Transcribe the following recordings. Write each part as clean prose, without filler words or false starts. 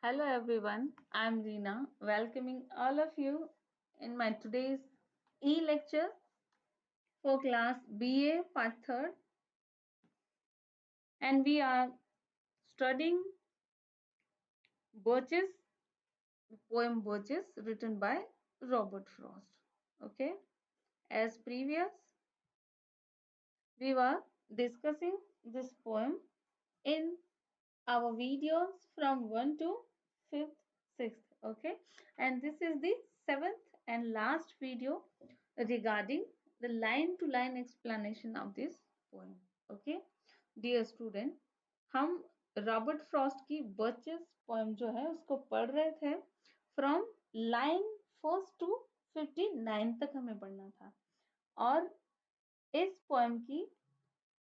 Hello everyone, I am Reena, welcoming all of you in my today's e-lecture for class BA part 3rd, and we are studying Birches, poem Birches written by Robert Frost. Okay, as previous we were discussing this poem in our videos from 1 to 5th, 6th. Okay, and this is the 7th and last video regarding the line to line explanation of this poem. Okay, dear student, हम Robert Frost की birches poem जो है उसको पढ़ रहे थे from line first to 59 तक हमें पढ़ना था। और इस पोएम की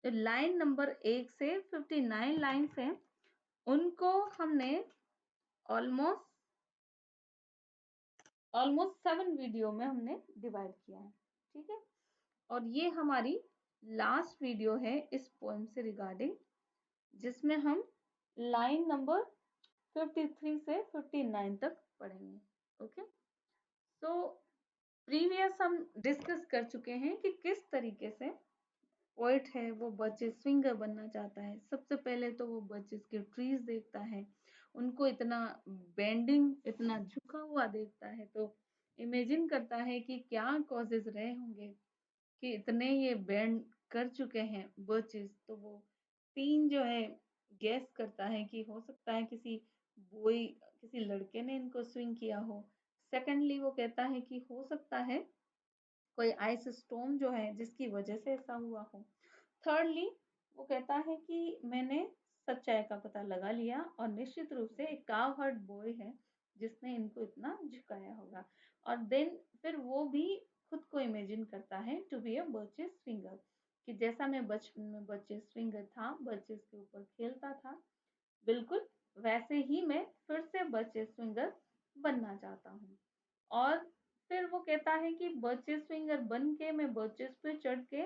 लाइन नंबर 1 से 59 लाइन्स हैं, उनको हमने ऑलमोस्ट 7 वीडियो में हमने डिवाइड किया है। ठीक है, और ये हमारी लास्ट वीडियो है इस पोएम से रिगार्डिंग, जिसमें हम लाइन नंबर 53 से 59 तक पढ़ेंगे। ओके, तो प्रीवियस हम डिस्कस कर चुके हैं कि किस तरीके से पोएट है वो बर्चेस स्विंगर बनना चाहता है। सबसे पहले तो वो बर्चेस के ट्रीज देखता है, उनको इतना बेंडिंग, इतना झुका हुआ देखता है, तो इमेजिन करता है कि क्या कॉजेज रहे होंगे कि इतने ये बेंड कर चुके हैं बर्चेस। तो वो तीन जो है गैस करता है कि हो सकता है किसी बॉय, किसी लड़के ने इनको स्विंग किया हो। सेकेंडली वो कहता है कि हो सकता है कोई आइस स्टॉर्म जो है जिसकी वजह से ऐसा हुआ हो। थर्डली वो कहता है कि मैंने सच्चाई का पता लगा लिया और निश्चित रूप से एक काव हर्ट बॉय है जिसने इनको इतना झुकाया होगा। और देन फिर वो भी खुद को इमेजिन करता है to be a birches swinger, कि जैसा मैं बचपन में बर्चेस स्विंगर था, बर्चेस के ऊपर खेलता था, बिल्कुल वैसे ही मैं फिर से बर्चेस स्विंगर बनना चाहता हूँ। और फिर वो कहता है कि बर्चेस स्विंगर बन के मैं बर्चेस पे चढ़ के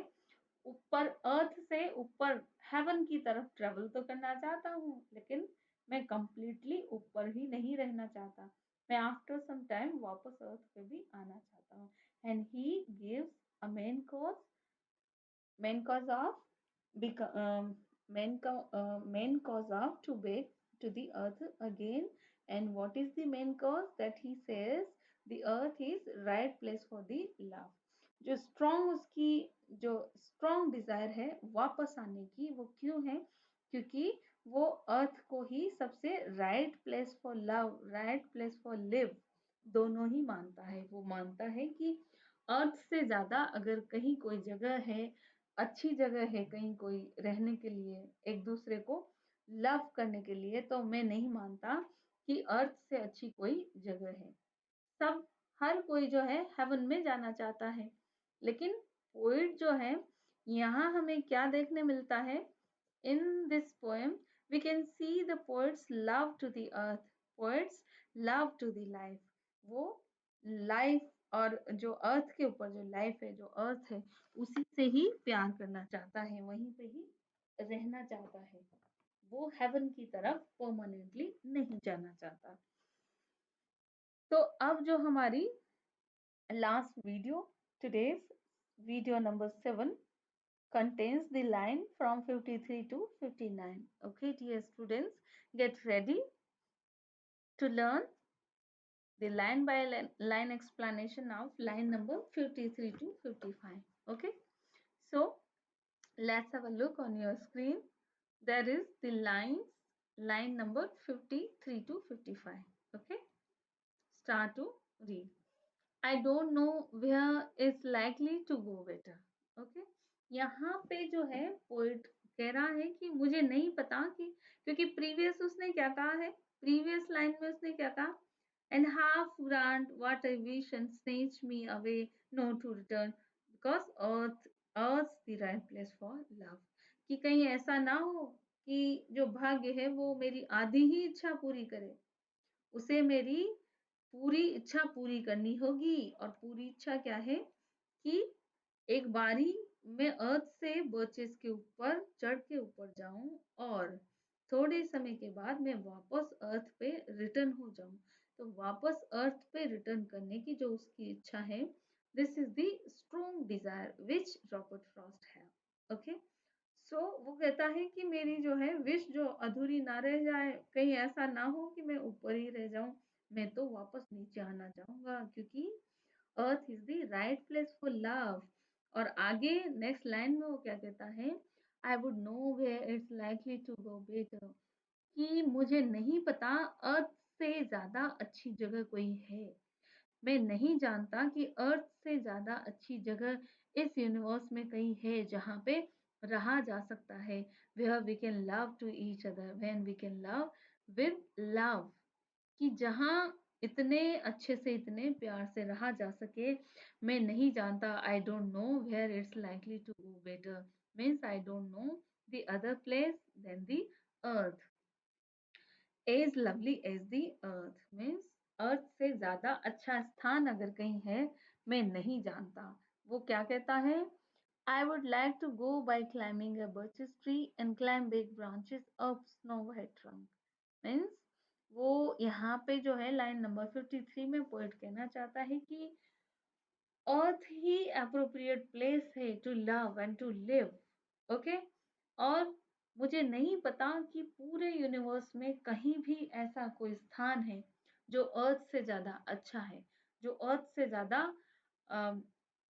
ऊपर अर्थ से ऊपर हेवन की तरफ ट्रेवल तो करना चाहता हूँ, लेकिन मैं कंप्लीटली ऊपर ही नहीं रहना चाहता। मैं आफ्टर सम टाइम वापस अर्थ पे भी आना चाहता हूँ। And he gives a main cause of main cause of to back to the earth again. And what is the main cause? That he says the earth is right place for the love. जो strong उसकी जो strong Dzire है वापस आने की, वो क्यों है? क्योंकि वो अर्थ को ही सबसे right place for love, right place for live दोनों ही मानता है। वो मानता है कि अर्थ से ज्यादा अगर कहीं कोई जगह है, अच्छी जगह है कहीं कोई रहने के लिए, एक दूसरे को लव करने के लिए, तो मैं नहीं मानता कि अर्थ से अच्छी कोई जगह है। सब हर कोई जो है हेवन में जाना चाहता है, लेकिन पोइट जो है, यहाँ हमें क्या देखने मिलता है? In this poem we can see the poet's love to the earth, poet's love to the life. वो लाइफ और जो अर्थ के ऊपर जो लाइफ है, जो अर्थ है, उसी से ही प्यार करना चाहता है, वहीं पे ही रहना चाहता है। वो हेवन की तरफ परमानेंटली नहीं जाना चाहता। तो अब जो हमारी last video, today's video number 7 contains the line from 53 to 59. Okay, dear students, get ready to learn the line by line explanation of line number 53 to 55. Okay, so let's have a look on your screen. There is the line number 53 to 55. Okay, start to read. I don't know where is likely to go better. Okay, यहाँ पे जो है poet कह रहा है कि मुझे नहीं पता कि, क्योंकि प्रीवियस उसने क्या कहा है, प्रीवियस लाइन में उसने क्या कहा? And half grant what I wish and snatch me away, no to return, because earth's the right place for love. कि कहीं ऐसा ना हो कि जो भाग्य है वो मेरी आधी ही इच्छा पूरी करे, उसे मेरी पूरी इच्छा पूरी करनी होगी। और पूरी इच्छा क्या है? कि एक बारी मैं अर्थ से बर्चेस के ऊपर चढ़ के ऊपर जाऊं और थोड़े समय के बाद मैं वापस अर्थ पे रिटर्न हो जाऊं। तो वापस अर्थ पे रिटर्न करने की जो उसकी इच्छा है, this is the strong Dzire which Robert Frost है। ओके, सो वो कहता है कि मेरी जो है विश जो अधूरी ना रह जाए, कहीं ऐसा ना हो कि मैं ऊपर ही रह जाऊं, मैं तो वापस नीचे आना चाहूंगा, क्योंकि earth is the right place for love. और आगे नेक्स्ट लाइन में वो क्या कहता है, I would know where it's likely to go better, कि मुझे नहीं पता अर्थ से ज्यादा अच्छी जगह कोई है। मैं नहीं जानता कि अर्थ से ज्यादा अच्छी जगह इस यूनिवर्स में कहीं है जहाँ पे रहा जा सकता है, where we can love to each other, when we can love with love, कि जहाँ इतने अच्छे से इतने प्यार से रहा जा सके। मैं नहीं जानता, I don't know where it's likely to go better, means I don't know the other place than the earth, as lovely as the earth, means earth से ज्यादा अच्छा स्थान अगर कहीं है, मैं नहीं जानता। वो क्या कहता है, I would like to go by climbing a birch tree and climb big branches of snow white trunk. Means वो यहाँ पे जो है लाइन नंबर 53 में पोएट कहना चाहता है कि अर्थ ही अप्रोप्रिएट प्लेस है to love and to live. Okay, और मुझे नहीं पता कि पूरे यूनिवर्स में कहीं भी ऐसा कोई स्थान है जो अर्थ से ज्यादा अच्छा है, जो अर्थ से ज्यादा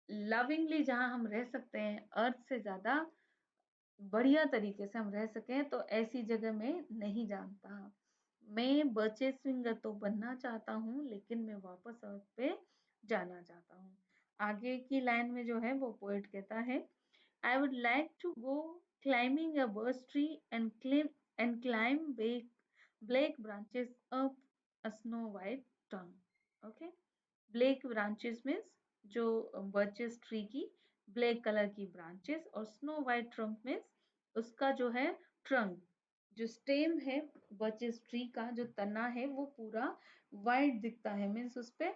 लविंगली जहां हम रह सकते हैं, अर्थ से ज्यादा बढ़िया तरीके से हम रह सकें, तो ऐसी जगह में नहीं जानता। मैं बचे सिंगर तो बनना चाहता हूँ, लेकिन मैं वापस अर्थ पे जाना चाहता हूँ। आगे की लाइन में जो है वो पोएट कहता है, I would like to go climbing a birch tree and climb black branches up a snow white trunk. Okay, black branches means जो बर्चेस ट्री की ब्लैक कलर की ब्रांचेस, और स्नो वाइट ट्रंक मीन्स उसका जो है trunk, जो stem है birches tree का जो तना है वो पूरा वाइट दिखता है, मीन्स उस पे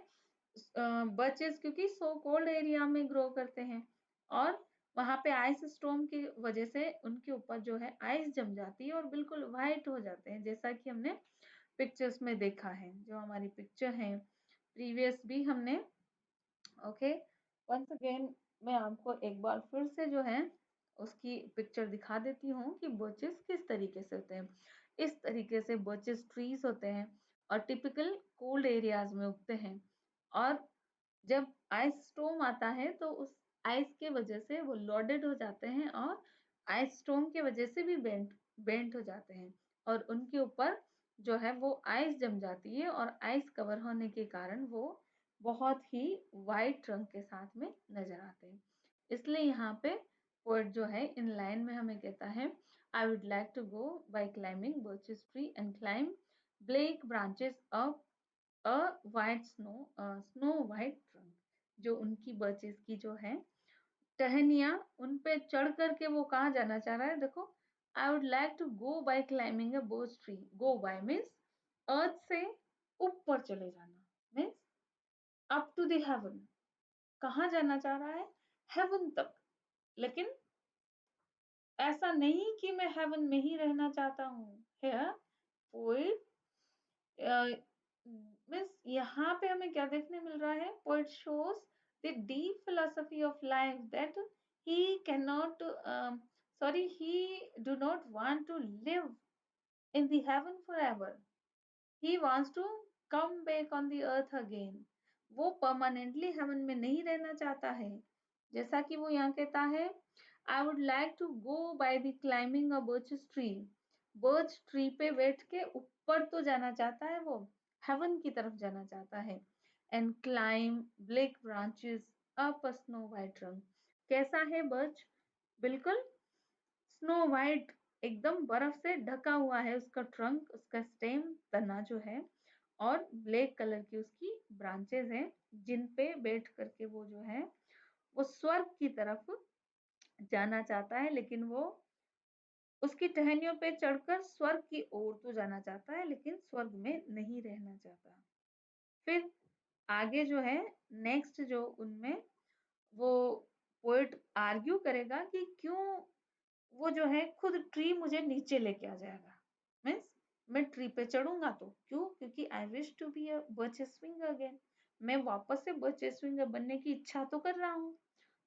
बर्चेस क्योंकि सो कोल्ड एरिया में ग्रो करते हैं, और वहां पे आइस स्टॉर्म की वजह से उनके ऊपर जो है आइस जम जाती है और बिल्कुल वाइट हो जाते हैं, जैसा कि हमने पिक्चर्स में देखा है, जो हमारी पिक्चर है प्रीवियस भी हमने। ओके, वंस अगेन मैं आपको एक बार फिर से जो है उसकी पिक्चर दिखा देती हूँ कि बर्चेस किस तरीके से होते हैं। इस तरीके से बर्चेस ट्रीज होते हैं और टिपिकल कोल्ड एरियाज में उगते हैं, और जब आइस स्टॉर्म आता है तो उस आइस के वजह से वो लोडेड हो जाते हैं, और आइस स्टॉर्म के वजह से भी बेंट बेंट हो जाते हैं, और उनके ऊपर जो है वो आइस जम जाती है, और आइस कवर होने के कारण वो बहुत ही वाइट रंग के साथ में नजर आते हैं। इसलिए यहाँ पे पोएट जो है इन लाइन में हमें कहता है, I would like to go by climbing birches tree and climb black branches of a white snow white trunk, जो उनकी बर्चेस की जो है टहनियाँ, उन पे चढ़ करके वो कहाँ जाना चाह रहा है, देखो, I would like to go by climbing a birch tree, go by means earth से ऊपर चले जाना, means up to the heaven, कहाँ जाना चाह रहा है, हेवन तक। लेकिन ऐसा नहीं कि मैं हेवन में ही रहना चाहता हूँ, है पोएट मीन्स यहाँ पे हमें क्या देखने मिल रहा है, poet shows the deep philosophy of life that he can not sorry he do not want to live in the heaven forever, he wants to come back on the earth again. वो permanently heaven में नहीं रहना चाहता है, जैसा कि वो यहाँ कहता है, I would like to go by the climbing a birch tree, birch tree पे बैठ के ऊपर तो जाना चाहता है वो, हेवन की तरफ जाना चाहता है, and climb black branches up a snow white रंग। कैसा है बर्च, बिल्कुल स्नो वाइट, एकदम बर्फ से ढका हुआ है उसका ट्रंक, उसका स्टेम तना जो है, और ब्लैक कलर की उसकी ब्रांचेस हैं, जिन पे बैठ करके वो जो है वो स्वर्ग की तरफ जाना चाहता है, लेकिन वो उसकी टहनियों पे चढ़कर स्वर्ग की ओर तो जाना चाहता है, लेकिन स्वर्ग में नहीं रहना चाहता। फिर आगे जो है नेक्स्ट जो उनमें वो पोएट आर्ग्यू करेगा कि क्यों वो जो है खुद ट्री मुझे नीचे लेके आ जाएगा, मीन्स मैं ट्री पे चढ़ूंगा तो क्यों, क्योंकि I wish to be a birch swinger again. मैं वापस से बर्च स्विंगर बनने की इच्छा तो कर रहा हूँ।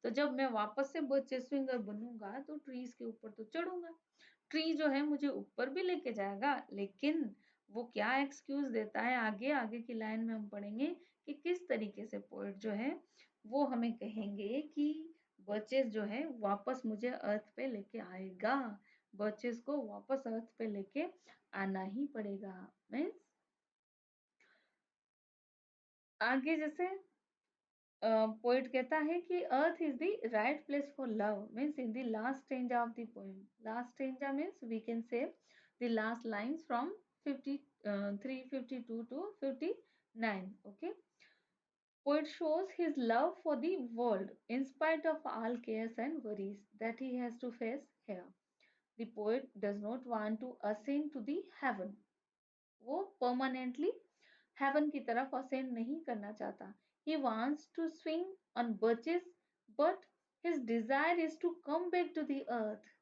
तो जब मैं वापस से बर्च स्विंगर बनूंगा तो ट्रीज के ऊपर तो चढ़ूंगा। ट्री जो है मुझे ऊपर भी लेके जाएगा, लेकिन वो क्या एक्सक्यूज देता है, आगे आगे की लाइन में हम पढ़ेंगे कि किस तरीके से पोएट जो है वो हमें कहेंगे कि बर्चेस जो है वापस मुझे अर्थ पे लेके आएगा। बर्चेस को वापस अर्थ पे लेके आना ही पड़ेगा। मीन्स आगे जैसे पोइट कहता है कि earth is the right place for love, means in the last stanza of the poem. Last stanza means we can say the last lines from 53 52 to 59। okay, poet shows his love for the world in spite of all cares and worries that he has to face here. The poet does not want to ascend to the heaven, वो permanently heaven की तरफ ascend नहीं करना चाहता। He wants to swing on birches, but his desire is to come back to the earth.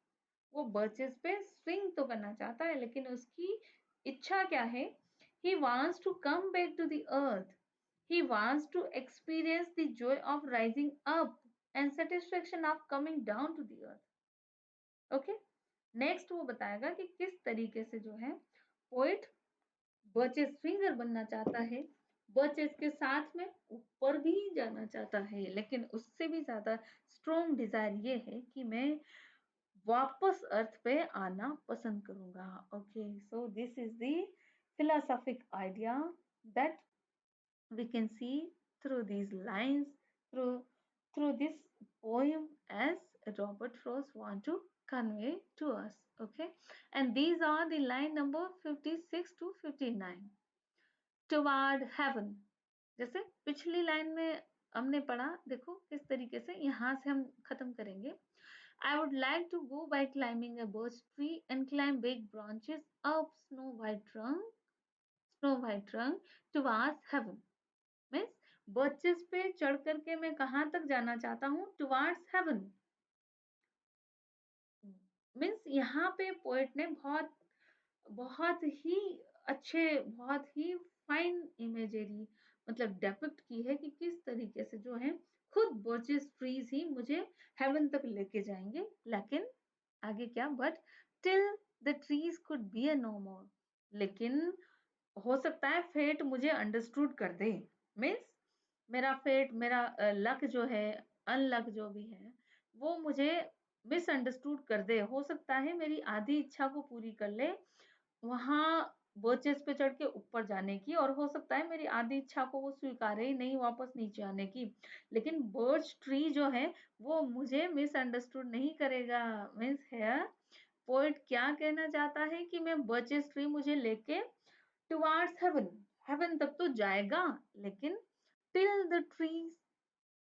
वो birches पे swing तो करना चाहता है, लेकिन उसकी इच्छा क्या है? He wants to come back to the earth. He wants to experience the joy of rising up and satisfaction of coming down to the earth. Okay, next वो बताएगा कि किस तरीके से जो है पोइट बर्चेस फिंगर बनना चाहता है, बर्चेस के साथ में ऊपर भी जाना चाहता है, लेकिन उससे भी ज्यादा स्ट्रॉन्ग डिजायर ये है कि मैं वापस अर्थ पे आना पसंद करूंगा। Okay, so this is the philosophic idea that we can see through these lines, through through this poem, as Robert Frost want to convey to us. Okay, and these are the line number 56 to 59, toward heaven। जैसे पिछली line में हमने पढ़ा, देखो किस तरीके से यहाँ से हम खत्म करेंगे। I would like to go by climbing a birch tree and climb big branches up snow white trunk towards heaven। Means birches पे चढ़ करके मैं कहाँ तक जाना चाहता हूँ? Towards haven. मीन्स यहाँ पे पोएट ने बहुत बहुत ही अच्छे, बहुत ही फाइन इमेजरी मतलब डेपिक्ट की है कि किस तरीके से जो है खुद बर्चेस ट्रीज ही मुझे हेवन तक लेके जाएंगे। लेकिन आगे क्या? But till the trees could be a no more. लेकिन हो सकता है फेट मुझे अंडरस्टूड कर दे। मीन्स मेरा फेट, मेरा लक जो है, अनलक जो भी है, वो मुझे मिसअंडरस्टूड कर दे। हो सकता है मेरी आधी इच्छा को पूरी कर ले वहां बर्चेस पे चढ़ के ऊपर जाने की, और हो सकता है मेरी आधी इच्छा को वो स्वीकारे ही नहीं वापस नीचे आने की। लेकिन बर्च ट्री जो है वो मुझे मिसअंडरस्टूड नहीं करेगा। मीन्स हेयर पोइट क्या कहना चाहता है कि मैं बर्चेस ट्री मुझे लेके टुवार्ड्स हेवन, हेवन तक तो जाएगा, लेकिन till the trees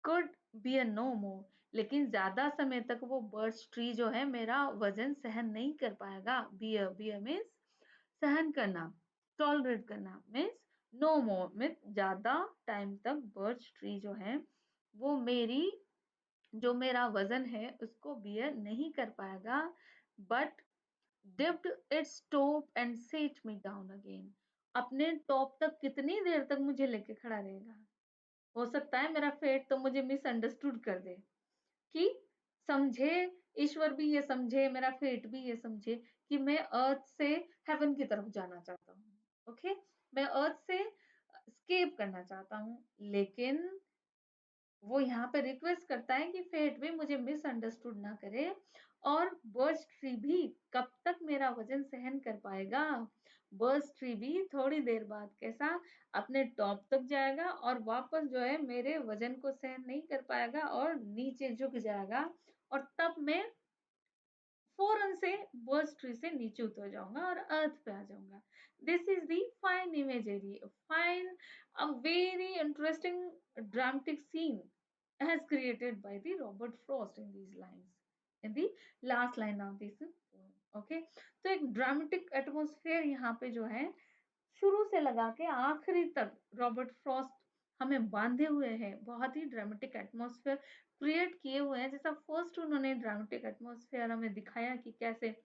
could be a no more, लेकिन ज्यादा समय तक वो बर्च ट्री जो है मेरा वजन सहन नहीं कर पाएगा। बियर, बियर मीन्स सहन करना, टॉलरेट करना, मीन्स नो मोर मीन्स ज्यादा टाइम तक बर्च ट्री जो है वो मेरी, जो मेरा वजन है उसको बियर नहीं कर पाएगा। But dipped its top and set me down again। अपने टॉप तक कितनी देर तक मुझे लेके खड़ा रहेगा? हो सकता है मेरा फेट तो मुझे मिसअंडरस्टूड कर दे, कि समझे, ईश्वर भी ये समझे, मेरा फेट भी ये समझे कि मैं अर्थ से हेवन की तरफ जाना चाहता हूँ। ओके, मैं अर्थ से स्केप करना चाहता हूँ, लेकिन वो यहाँ पे रिक्वेस्ट करता है कि फेट भी मुझे मिसअंडरस्टूड ना करे, और बर्च ट्री भी कब तक मेरा वजन सहन कर पाएगा? बर्च ट्री भी थोड़ी देर बाद कैसा अपने टॉप तक जाएगा और वापस जो है मेरे वजन को सहन नहीं कर पाएगा और नीचे झुक जाएगा, और तब मैं फौरन से बर्च ट्री से नीचे उतर जाऊंगा और अर्थ पे आ जाऊंगा। This is the fine imagery, fine, a very interesting dramatic scene as created by the Robert Frost in these lines, in the last line of this poem। okay, तो एक ड्रामेटिक एटमोसफेयर यहाँ पे जो है शुरू से लगा के आखिरी तक रॉबर्ट फ्रॉस्ट हमें बांधे हुए हैं, बहुत ही ड्रामेटिक एटमॉस्फेयर क्रिएट किए हुए हैं। जैसा फर्स्ट उन्होंने ड्रामेटिक एटमॉस्फेयर हमें दिखाया कि कैसे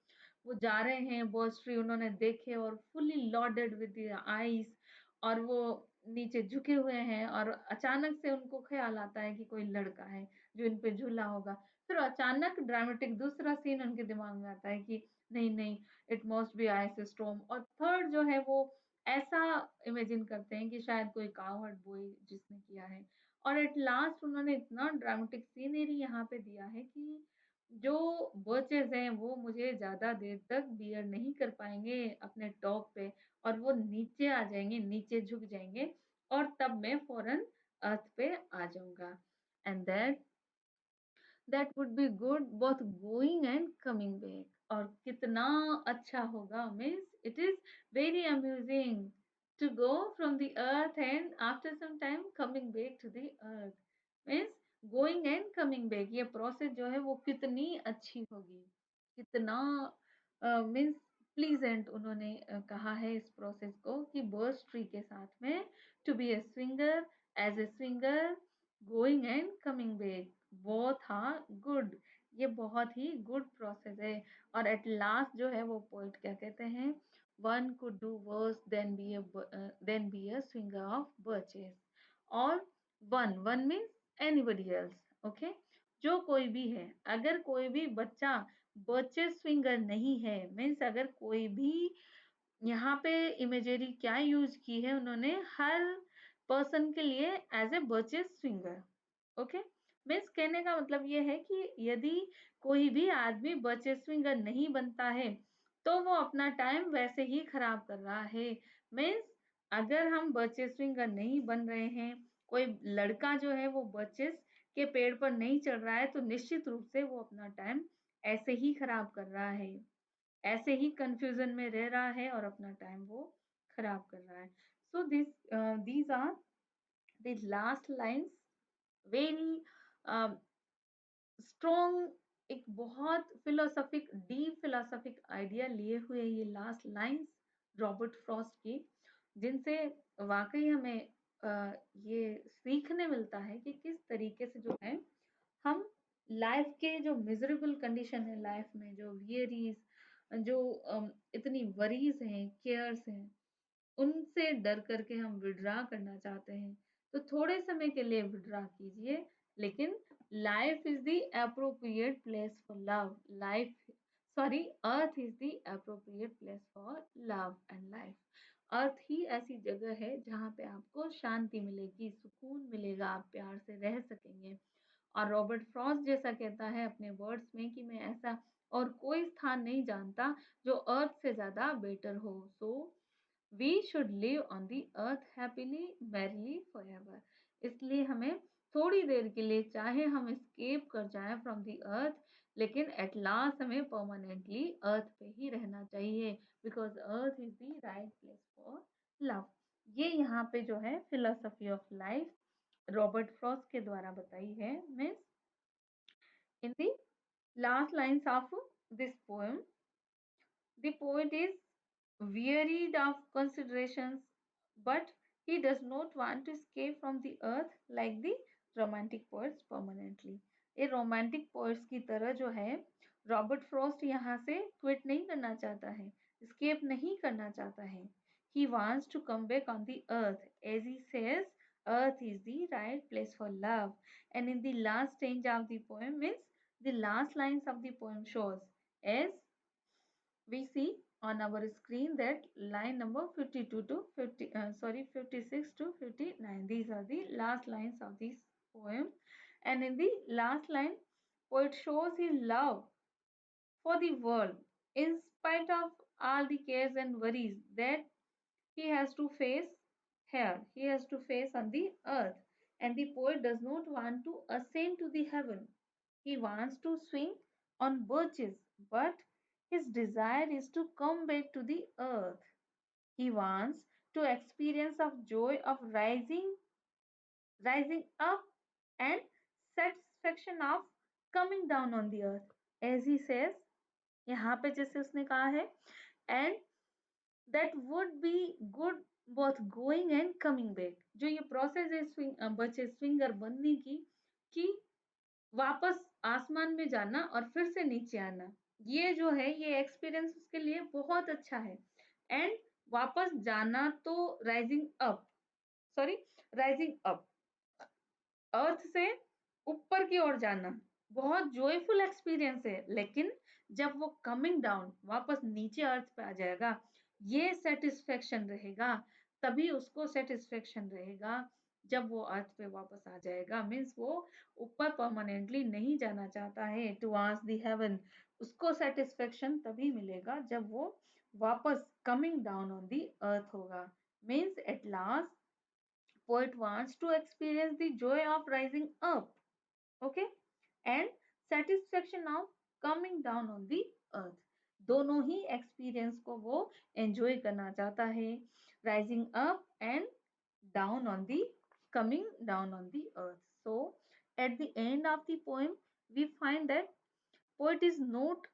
वो जा रहे हैं, बर्ड्स ट्री उन्होंने देखे और fully loaded with the eyes, और वो नीचे झुके हुए हैं और अचानक से उनको ख्याल आता है कि कोई लड़का है जो इन पे झूला होगा। फिर अचानक ड्रामेटिक दूसरा सीन उनके दिमाग में आता है कि नहीं नहीं, it must be ice storm. और थर्ड जो है वो ऐसा इमेजिन करते हैं कि शायद कोई कावड़ बॉय जिसने किया है। और एट लास्ट उन्होंने इतना ड्रामेटिक सीनरी यहाँ पे दिया है कि जो बर्चेस हैं वो मुझे ज़्यादा देर तक बियर नहीं कर पाएँगे अपने टॉप पे, और वो नीचे आ जाएँगे, नीचे झुक जाएँगे, और तब मैं फ़ौरन अर्थ पे आ जाऊँगा। And that would be good both going and coming back. और कितना अच्छा होगा, means it is very amusing to go from the earth and after some time coming back to the earth. Means going and coming back, ये process जो है वो कितनी अच्छी होगी, कितना मीन्स प्लीजेंट उन्होंने कहा है इस प्रोसेस को कि बर्ड्स ट्री के साथ में to be a swinger, as a swinger, going and coming back, बहुत हाँ गुड, ये बहुत ही गुड प्रोसेस है। और एट लास्ट जो है वो पोइट क्या कहते हैं, one could do worse than be a swinger of birches. और one one means anybody else, okay, जो कोई भी है, अगर कोई भी बच्चा बर्चेस स्विंगर नहीं है, मीन्स अगर कोई भी, यहाँ पे इमेजरी क्या यूज की है उन्होंने, हर पर्सन के लिए as a birches swinger, okay. Means कहने का मतलब ये है कि यदि कोई भी आदमी बर्चेस स्विंगर नहीं बनता है तो वो अपना टाइम वैसे ही खराब कर रहा है। मीन्स अगर हम बर्चेस स्विंगर नहीं बन रहे हैं, कोई लड़का जो है वो बर्चेस के पेड़ पर नहीं चढ़ रहा है, तो निश्चित रूप से वो अपना टाइम ऐसे ही खराब कर रहा है, ऐसे ही कंफ्यूजन में रह रहा है और अपना टाइम वो खराब कर रहा है। So these are the last lines, very strong, एक बहुत फिलोसॉफिक, डीप फिलोसॉफिक आइडिया लिए हुए ये लास्ट लाइंस रॉबर्ट फ्रॉस्ट की, जिनसे वाकई हमें ये सीखने मिलता है कि किस तरीके से जो है हम लाइफ के जो मिजरेबल कंडीशन है, लाइफ में जो वियरीज, जो इतनी वरीज हैं, केयर्स हैं, उनसे डर करके हम विड्रा करना चाहते हैं, तो थोड़े समय के लिए विड्रा कीजिए, लेकिन life is the appropriate place for love, life, sorry, earth is the appropriate place for love and life. Earth ही ऐसी जगह है जहाँ पे आपको शांति मिलेगी, सुकून मिलेगा, आप प्यार से रह सकेंगे। और रॉबर्ट फ्रॉस्ट जैसा कहता है अपने वर्ड्स में कि मैं ऐसा और कोई स्थान नहीं जानता जो अर्थ से ज्यादा बेटर हो। So we should live on the earth happily merrily forever. इसलिए हमें थोड़ी देर के लिए चाहे हम एस्केप कर जाएं फ्रॉम दी अर्थ, लेकिन एट लास्ट हमें परमानेंटली अर्थ पे ही रहना चाहिए, because earth is the right place for love. ये यहाँ पे जो है philosophy of life Robert Frost के द्वारा बताई है। Means in the last lines of this poem, the poet is wearied of considerations, but he does not want to escape from the earth like the romantic poets permanently. ये romantic poets की तरह जो है Robert Frost यहाँ से quit नहीं करना चाहता है, escape नहीं करना चाहता है। He wants to come back on the earth, as he says, earth is the right place for love. And in the last stage of the poem means the last lines of the poem shows as we see on our screen that line number 52 to 50, 56 to 59, these are the last lines of this poem. And in the last line, poet shows his love for the world in spite of all the cares and worries that he has to face here, he has to face on the earth. And the poet does not want to ascend to the heaven, he wants to swing on birches, but his desire is to come back to the earth. He wants to experience of joy of rising up, and satisfaction of coming down on the earth. As he says, यहाँ पे जैसे उसने कहा है, and that would be good both going and coming back। जो ये process है बच्चे स्विंगर बनने की, कि वापस आसमान में जाना और फिर से नीचे आना, ये जो है ये एक्सपीरियंस उसके लिए बहुत अच्छा है। एंड वापस जाना तो rising up, sorry, rising up, earth से ऊपर की ओर जाना बहुत जॉयफुल एक्सपीरियंस है। लेकिन जब वो कमिंग डाउन वापस नीचे अर्थ पे आ जाएगा, ये सेटिस्फेक्शन रहेगा, तभी उसको सेटिस्फेक्शन रहेगा जब वो अर्थ पे वापस आ जाएगा। मीन्स वो ऊपर परमानेंटली नहीं जाना चाहता है टुवर्ड्स द हेवन, उसको सेटिस्फेक्शन तभी मिलेगा जब वो वापस coming down on the earth होगा। Means at last poet wants to experience the joy of rising up, okay, and satisfaction of coming down on the earth। दोनों ही एक्सपीरियंस को वो एंजॉय करना चाहता है, rising up and down on the coming down on the earth। So at the end of the poem we find that poet is not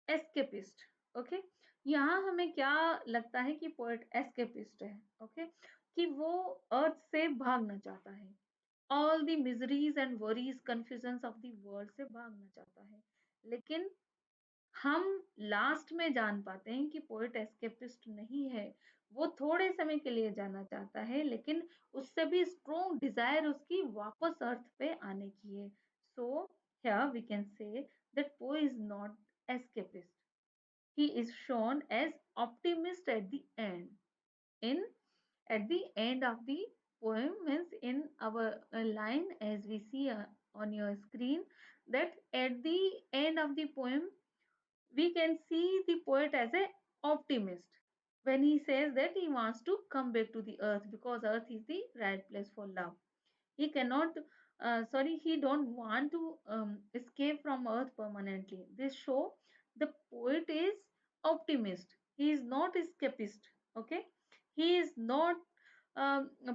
escapist, okay. यहाँ हमें क्या लगता है कि पोएट एस्केपिस्ट है, ओके, कि वो अर्थ से भागना चाहता है, all the miseries and worries confusion of the world से भागना चाहता है। लेकिन हम लास्ट में जान पाते हैं कि पोएट एस्केपिस्ट नहीं है, वो थोड़े समय के लिए जाना चाहता है, लेकिन उससे भी स्ट्रॉन्ग डिजायर उसकी वापस अर्थ पे आने की है। So here we can say that poet is not escapist, he is shown as optimist at the end. In at the end of the poem means in our line as we see on your screen, that at the end of the poem we can see the poet as a optimist when he says that he wants to come back to the earth because earth is the right place for love. He cannot, sorry, he don't want to escape from earth permanently. This show the poet is optimist, he is not escapist, okay, he is not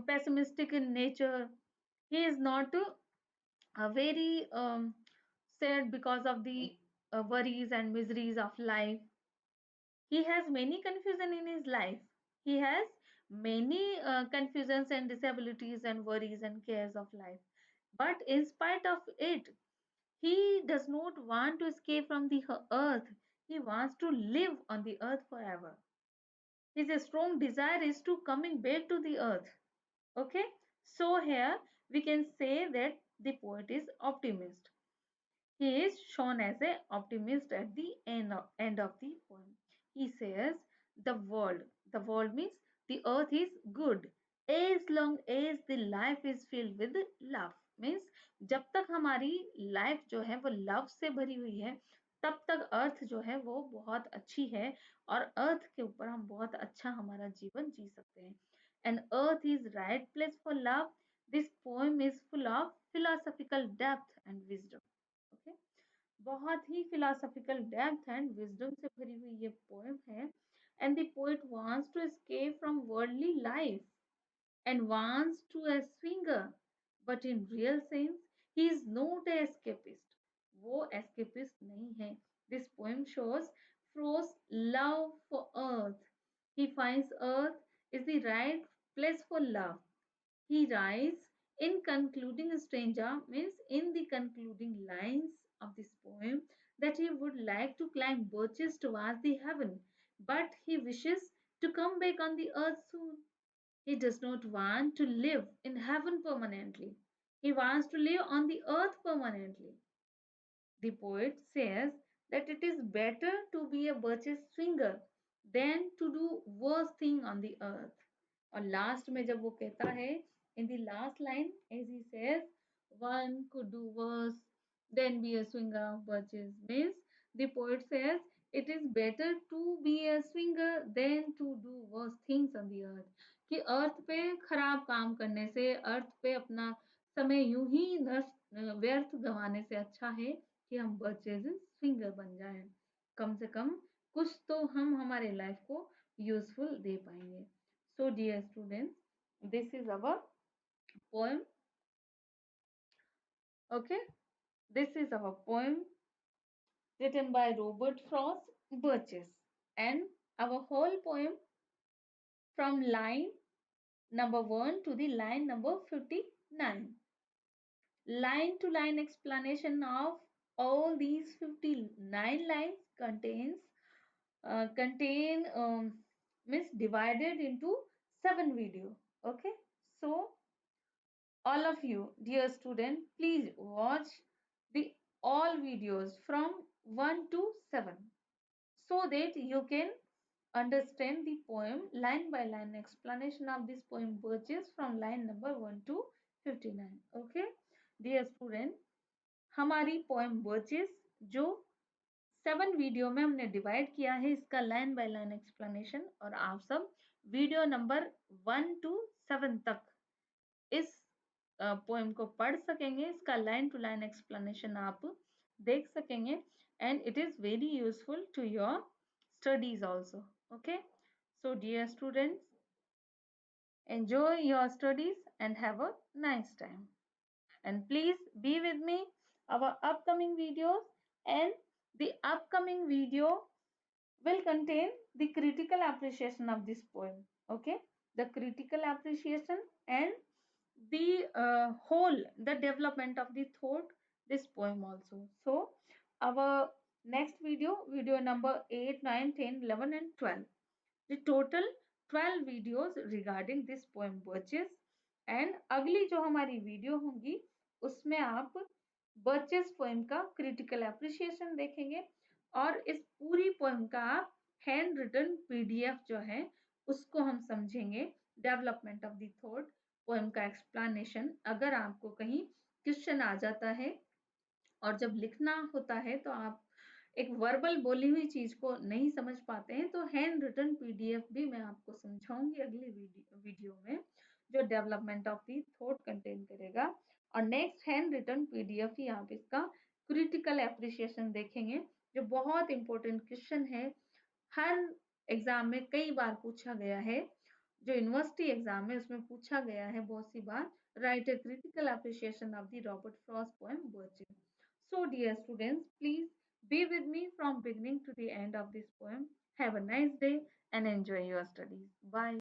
pessimistic in nature, he is not very sad because of the worries and miseries of life. He has many confusion in his life, he has many confusions and disabilities and worries and cares of life, but in spite of it he does not want to escape from the earth, he wants to live on the earth forever. His strong desire is to coming back to the earth, okay. So here we can say that the poet is optimist, he is shown as an optimist at the end of the poem. He says, the world means the earth is good as long as the life is filled with love. Means जब तक हमारी life जो है वो love से भरी हुई है, तब तक अर्थ जो है वो बहुत अच्छी है, और अर्थ के ऊपर हम बहुत अच्छा हमारा जीवन जी सकते हैं। And earth is right place for love. This poem is full of philosophical depth and wisdom. ओके, बहुत ही फिलोसॉफिकल डेप्थ एंड विजडम से भरी हुई ये पोएम है। And the poet wants to escape from worldly life and wants to a swinger, but in real sense he is not a escapist, वो escapist नहीं है। This poem shows Fro's love for earth, he finds earth is the right place for love. He writes in concluding stanza, means in the concluding lines of this poem, that he would like to climb birches towards the heaven, but he wishes to come back on the earth soon. He does not want to live in heaven permanently. He wants to live on the earth permanently. The poet says that it is better to be a birches swinger than to do worse thing on the earth. और last में जब वो कहता है, in the last line as he says, one could do worse than be a swinger of birches, means the poet says it is better to be a swinger than to do worse things on the earth, कि अर्थ पे खराब काम करने से, अर्थ पे अपना समय यूं ही व्यर्थ गंवाने से अच्छा है कि हम बर्चेज स्विंगर बन जाएं, कम से कम कुछ तो हम हमारे लाइफ को यूजफुल दे पाएंगे। So dear students, this is our poem. Okay, this is our poem written by Robert Frost Birches, and our whole poem from line number 1 to the line number 59. Line to line explanation of all these 59 lines contain means divided into 7 video. Okay, so all of you dear student, please watch the all videos from 1 to 7 so that you can understand the poem line by line explanation of this poem Birches from line number 1 to 59. Okay dear student, हमारी poem birches जो 7 video में हमने divide किया है इसका line by line explanation, और आप सब वीडियो नंबर 1 to 7 तक इस पोएम को पढ़ सकेंगे, इसका लाइन टू लाइन एक्सप्लेनेशन आप देख सकेंगे and it is very useful to your studies also. Okay, so dear students, enjoy your studies and have a nice time. And please be with me our upcoming videos, and the upcoming video will contain the critical appreciation of this poem. Okay, the critical appreciation and the whole the development of the thought this poem also. So our next video number 8, 9, 10, 11 and 12, the total 12 videos regarding this poem Birches. And अगली जो हमारी video होंगी उसमें आप birches poem का critical appreciation देखेंगे और इस पूरी पोएम का आप हैंड रिटन पीडीएफ जो है उसको हम समझेंगे, development of the thought, poem का एक्सप्लेनेशन. अगर आपको कहीं क्वेश्चन आ जाता है और जब लिखना होता है तो आप एक वर्बल बोली हुई चीज को नहीं समझ पाते हैं तो हैंड रिटन पीडीएफ भी मैं आपको समझाऊंगी अगली वीडियो में, जो development of the thought contain करेगा. और नेक्स्ट हैंड रिटन पीडीएफ ही आप इसका क्रिटिकल एप्रिसिएशन देखेंगे जो बहुत इंपॉर्टेंट क्वेश्चन है, हर एग्जाम में कई बार पूछा गया है, जो यूनिवर्सिटी एग्जाम है उसमें पूछा गया है बहुत सी बार. Write a critical appreciation of the Robert Frost poem Birches. So dear students, please be with me from beginning to the end of this poem. Have a nice day and enjoy your studies. Bye.